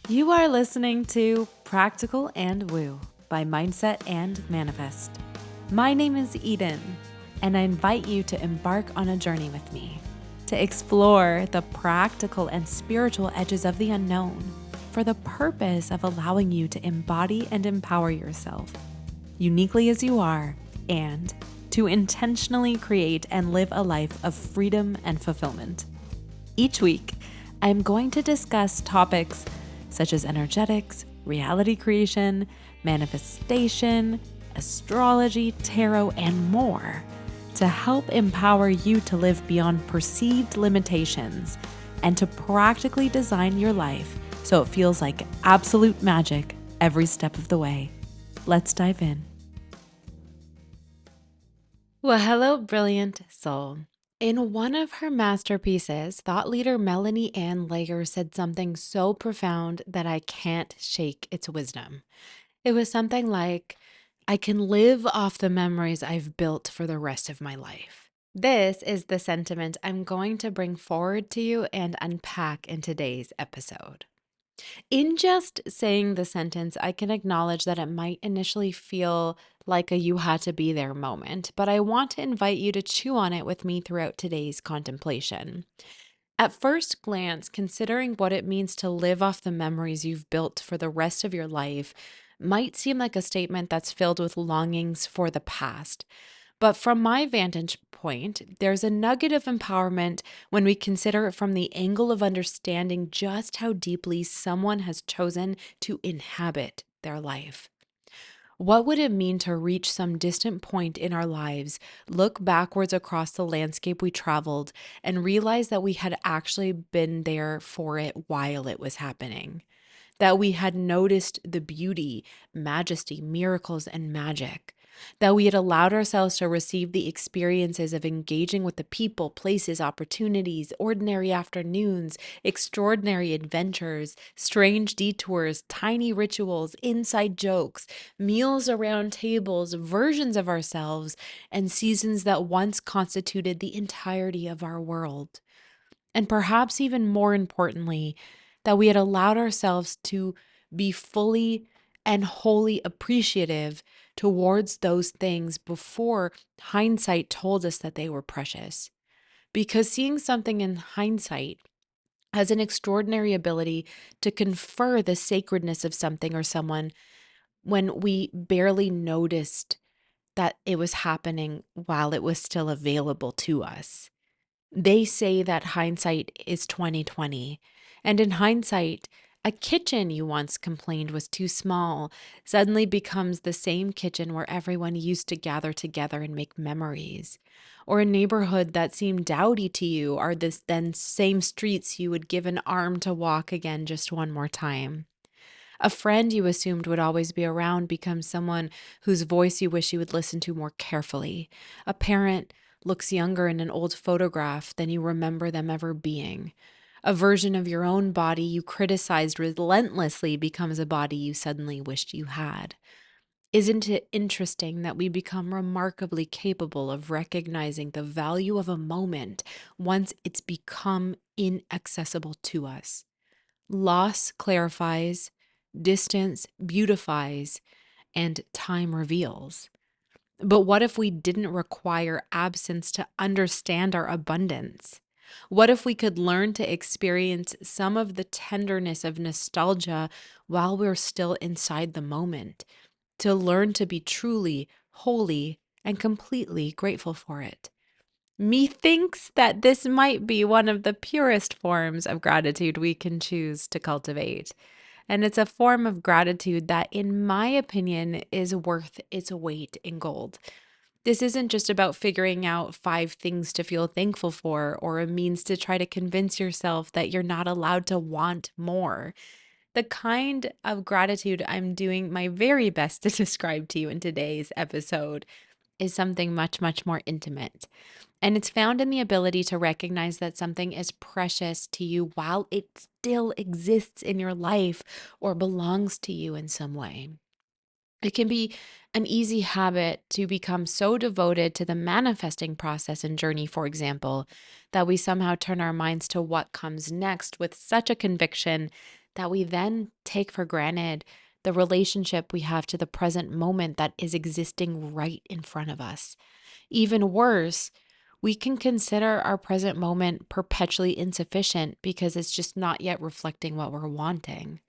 You are listening to Practical and Woo by Mindset and Manifest. My name is Eden, and I invite you to embark on a journey with me to explore the practical and spiritual edges of the unknown for the purpose of allowing you to embody and empower yourself uniquely as you are and to intentionally create and live a life of freedom and fulfillment. Each week, I'm going to discuss topics such as energetics, reality creation, manifestation, astrology, tarot, and more to help empower you to live beyond perceived limitations and to practically design your life so it feels like absolute magic every step of the way. Let's dive in. Well, hello, brilliant soul. In one of her masterpieces, thought leader Melanie Ann Lager said something so profound that I can't shake its wisdom. It was something like, I can live off the memories I've built for the rest of my life. This is the sentiment I'm going to bring forward to you and unpack in today's episode. In just saying the sentence, I can acknowledge that it might initially feel like a you had to be there moment, but I want to invite you to chew on it with me throughout today's contemplation. At first glance, considering what it means to live off the memories you've built for the rest of your life might seem like a statement that's filled with longings for the past. But from my vantage point, there's a nugget of empowerment when we consider it from the angle of understanding just how deeply someone has chosen to inhabit their life. What would it mean to reach some distant point in our lives, look backwards across the landscape we traveled, and realize that we had actually been there for it while it was happening? That we had noticed the beauty, majesty, miracles, and magic, that we had allowed ourselves to receive the experiences of engaging with the people, places, opportunities, ordinary afternoons, extraordinary adventures, strange detours, tiny rituals, inside jokes, meals around tables, versions of ourselves, and seasons that once constituted the entirety of our world. And perhaps even more importantly, that we had allowed ourselves to be fully and wholly appreciative towards those things before hindsight told us that they were precious. Because seeing something in hindsight has an extraordinary ability to confer the sacredness of something or someone when we barely noticed that it was happening while it was still available to us. They say that hindsight is 2020. And in hindsight, a kitchen you once complained was too small suddenly becomes the same kitchen where everyone used to gather together and make memories. Or a neighborhood that seemed dowdy to you are the then same streets you would give an arm to walk again just one more time. A friend you assumed would always be around becomes someone whose voice you wish you would listen to more carefully. A parent looks younger in an old photograph than you remember them ever being. A version of your own body you criticized relentlessly becomes a body you suddenly wished you had. Isn't it interesting that we become remarkably capable of recognizing the value of a moment once it's become inaccessible to us? Loss clarifies, distance beautifies, and time reveals. But what if we didn't require absence to understand our abundance? What if we could learn to experience some of the tenderness of nostalgia while we're still inside the moment, to learn to be truly, wholly, and completely grateful for it? Methinks that this might be one of the purest forms of gratitude we can choose to cultivate. And it's a form of gratitude that, in my opinion, is worth its weight in gold. This isn't just about figuring out 5 things to feel thankful for or a means to try to convince yourself that you're not allowed to want more. The kind of gratitude I'm doing my very best to describe to you in today's episode is something much, much more intimate. And it's found in the ability to recognize that something is precious to you while it still exists in your life or belongs to you in some way. It can be an easy habit to become so devoted to the manifesting process and journey, for example, that we somehow turn our minds to what comes next with such a conviction that we then take for granted the relationship we have to the present moment that is existing right in front of us. Even worse, we can consider our present moment perpetually insufficient because it's just not yet reflecting what we're wanting.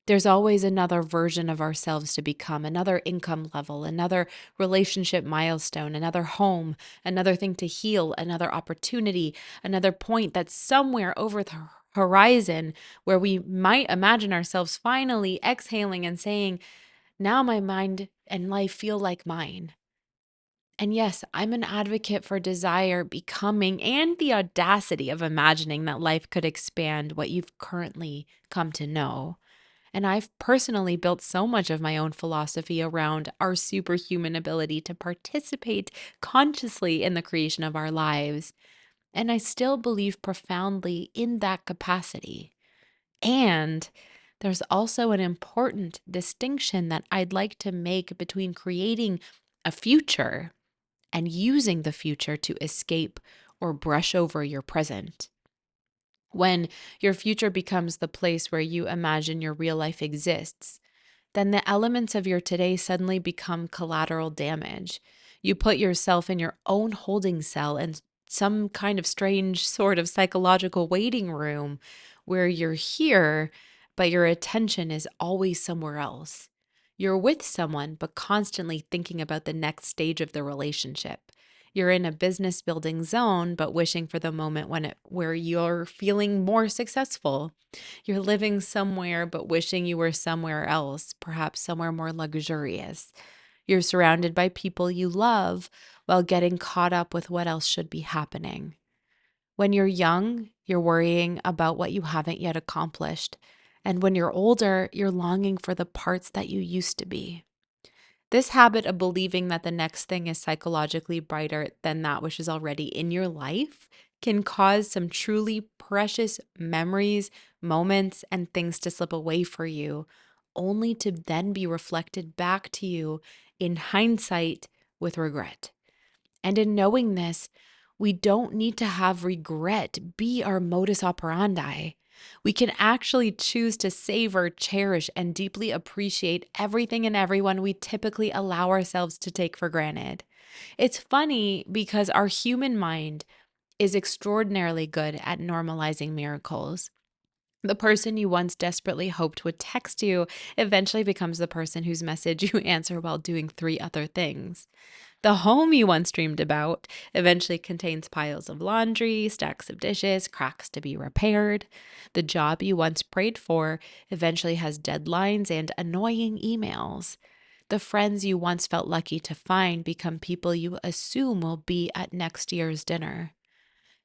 There's always another version of ourselves to become, another income level, another relationship milestone, another home, another thing to heal, another opportunity, another point that's somewhere over the horizon where we might imagine ourselves finally exhaling and saying, now my mind and life feel like mine. And yes, I'm an advocate for desire, becoming, and the audacity of imagining that life could expand what you've currently come to know. And I've personally built so much of my own philosophy around our superhuman ability to participate consciously in the creation of our lives. And I still believe profoundly in that capacity. And there's also an important distinction that I'd like to make between creating a future and using the future to escape or brush over your present. When your future becomes the place where you imagine your real life exists, then the elements of your today suddenly become collateral damage. You put yourself in your own holding cell in some kind of strange sort of psychological waiting room where you're here, but your attention is always somewhere else. You're with someone, but constantly thinking about the next stage of the relationship. You're in a business building zone, but wishing for the moment where you're feeling more successful. You're living somewhere, but wishing you were somewhere else, perhaps somewhere more luxurious. You're surrounded by people you love while getting caught up with what else should be happening. When you're young, you're worrying about what you haven't yet accomplished. And when you're older, you're longing for the parts that you used to be. This habit of believing that the next thing is psychologically brighter than that which is already in your life can cause some truly precious memories, moments, and things to slip away for you, only to then be reflected back to you in hindsight with regret. And in knowing this, we don't need to have regret be our modus operandi. We can actually choose to savor, cherish, and deeply appreciate everything and everyone we typically allow ourselves to take for granted. It's funny because our human mind is extraordinarily good at normalizing miracles. The person you once desperately hoped would text you eventually becomes the person whose message you answer while doing three other things. The home you once dreamed about eventually contains piles of laundry, stacks of dishes, cracks to be repaired. The job you once prayed for eventually has deadlines and annoying emails. The friends you once felt lucky to find become people you assume will be at next year's dinner.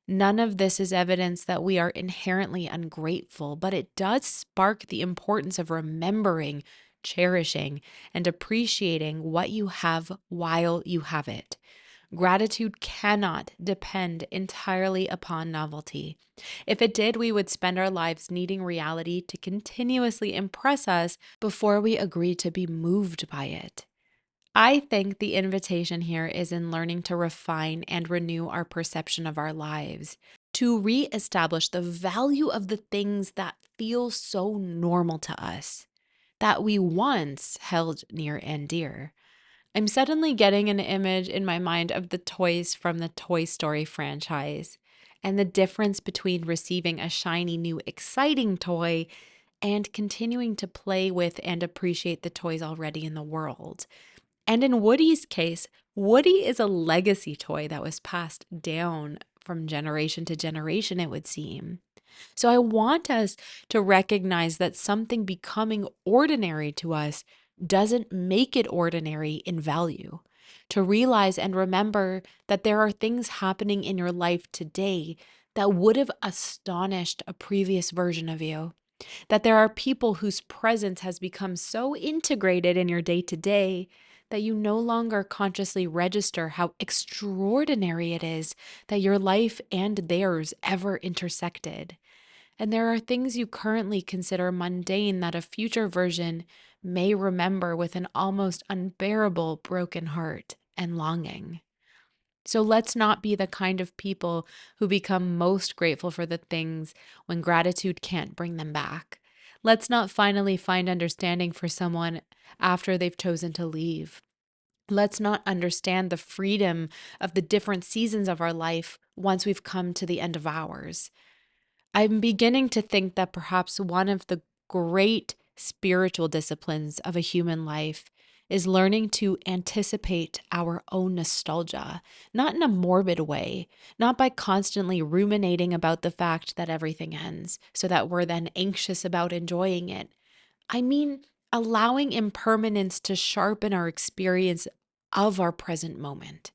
None of this is evidence that we are inherently ungrateful, but it does spark the importance of remembering, cherishing, and appreciating what you have while you have it. Gratitude cannot depend entirely upon novelty. If it did, we would spend our lives needing reality to continuously impress us before we agree to be moved by it. I think the invitation here is in learning to refine and renew our perception of our lives, to reestablish the value of the things that feel so normal to us, that we once held near and dear. I'm suddenly getting an image in my mind of the toys from the Toy Story franchise and the difference between receiving a shiny new exciting toy and continuing to play with and appreciate the toys already in the world. And in Woody's case, Woody is a legacy toy that was passed down from generation to generation, it would seem. So I want us to recognize that something becoming ordinary to us doesn't make it ordinary in value. To realize and remember that there are things happening in your life today that would have astonished a previous version of you, that there are people whose presence has become so integrated in your day to day that you no longer consciously register how extraordinary it is that your life and theirs ever intersected. And there are things you currently consider mundane that a future version may remember with an almost unbearable broken heart and longing. So let's not be the kind of people who become most grateful for the things when gratitude can't bring them back. Let's not finally find understanding for someone after they've chosen to leave. Let's not understand the freedom of the different seasons of our life once we've come to the end of ours. I'm beginning to think that perhaps one of the great spiritual disciplines of a human life is learning to anticipate our own nostalgia, not in a morbid way, not by constantly ruminating about the fact that everything ends, so that we're then anxious about enjoying it. I mean, allowing impermanence to sharpen our experience of our present moment.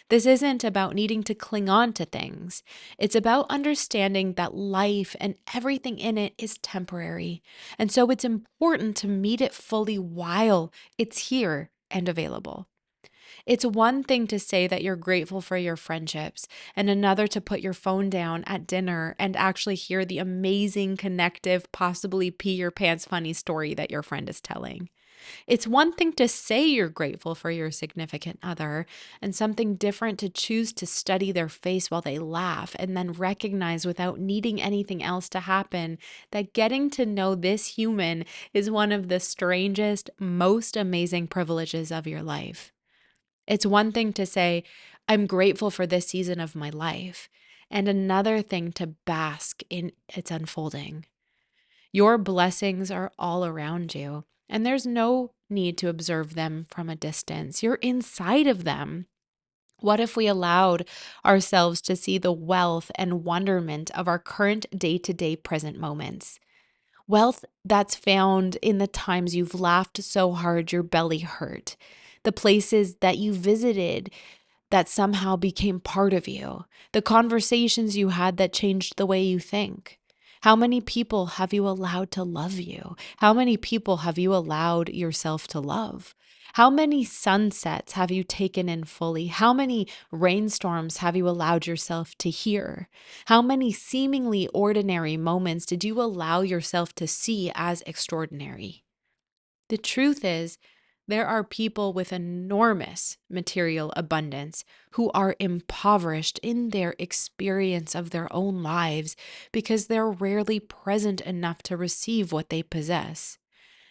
This isn't about needing to cling on to things. It's about understanding that life and everything in it is temporary. And so it's important to meet it fully while it's here and available. It's one thing to say that you're grateful for your friendships, and another to put your phone down at dinner and actually hear the amazing, connective, possibly pee your pants funny story that your friend is telling. It's one thing to say you're grateful for your significant other, and something different to choose to study their face while they laugh and then recognize without needing anything else to happen that getting to know this human is one of the strangest, most amazing privileges of your life. It's one thing to say, I'm grateful for this season of my life, and another thing to bask in its unfolding. Your blessings are all around you, and there's no need to observe them from a distance. You're inside of them. What if we allowed ourselves to see the wealth and wonderment of our current day to day present moments? Wealth that's found in the times you've laughed so hard your belly hurt, the places that you visited that somehow became part of you, the conversations you had that changed the way you think. How many people have you allowed to love you? How many people have you allowed yourself to love? How many sunsets have you taken in fully? How many rainstorms have you allowed yourself to hear? How many seemingly ordinary moments did you allow yourself to see as extraordinary? The truth is, there are people with enormous material abundance who are impoverished in their experience of their own lives because they're rarely present enough to receive what they possess.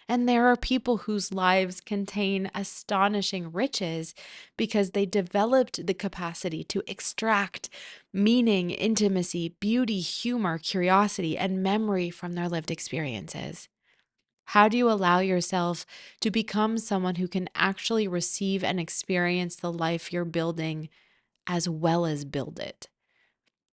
And there are people whose lives contain astonishing riches because they developed the capacity to extract meaning, intimacy, beauty, humor, curiosity, and memory from their lived experiences. How do you allow yourself to become someone who can actually receive and experience the life you're building as well as build it?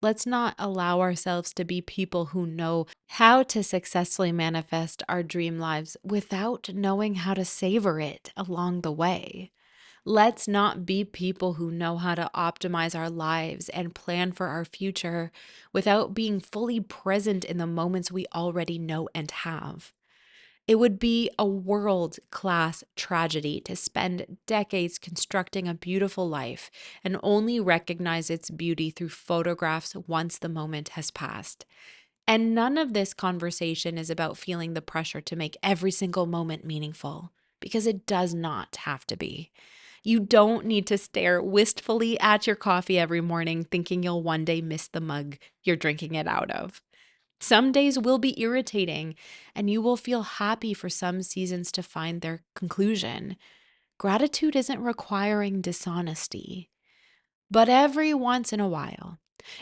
Let's not allow ourselves to be people who know how to successfully manifest our dream lives without knowing how to savor it along the way. Let's not be people who know how to optimize our lives and plan for our future without being fully present in the moments we already know and have. It would be a world class tragedy to spend decades constructing a beautiful life and only recognize its beauty through photographs once the moment has passed. And none of this conversation is about feeling the pressure to make every single moment meaningful, because it does not have to be. You don't need to stare wistfully at your coffee every morning thinking you'll one day miss the mug you're drinking it out of. Some days will be irritating, and you will feel happy for some seasons to find their conclusion. Gratitude isn't requiring dishonesty, but every once in a while,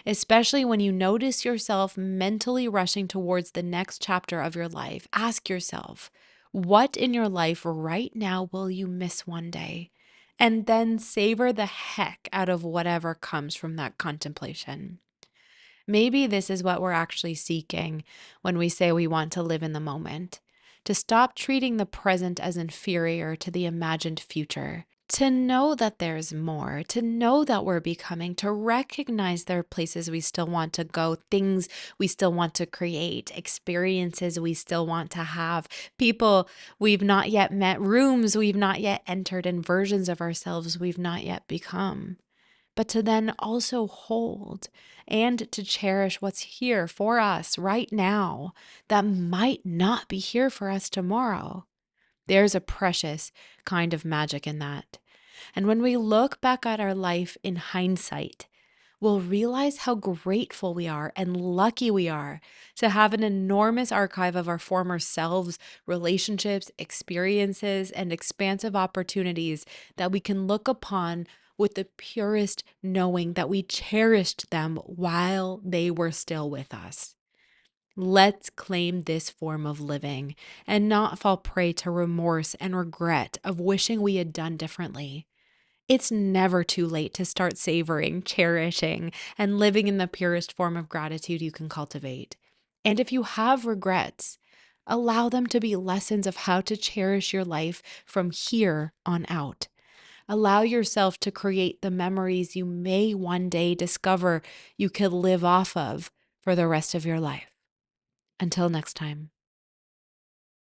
especially when you notice yourself mentally rushing towards the next chapter of your life, ask yourself, what in your life right now will you miss one day? And then savor the heck out of whatever comes from that contemplation. Maybe this is what we're actually seeking when we say we want to live in the moment, to stop treating the present as inferior to the imagined future, to know that there's more, to know that we're becoming, to recognize there are places we still want to go, things we still want to create, experiences we still want to have, people we've not yet met, rooms we've not yet entered, and versions of ourselves we've not yet become, but to then also hold and to cherish what's here for us right now that might not be here for us tomorrow. There's a precious kind of magic in that. And when we look back at our life in hindsight, we'll realize how grateful we are and lucky we are to have an enormous archive of our former selves, relationships, experiences, and expansive opportunities that we can look upon with the purest knowing that we cherished them while they were still with us. Let's claim this form of living and not fall prey to remorse and regret of wishing we had done differently. It's never too late to start savoring, cherishing, and living in the purest form of gratitude you can cultivate. And if you have regrets, allow them to be lessons of how to cherish your life from here on out. Allow yourself to create the memories you may one day discover you could live off of for the rest of your life. Until next time.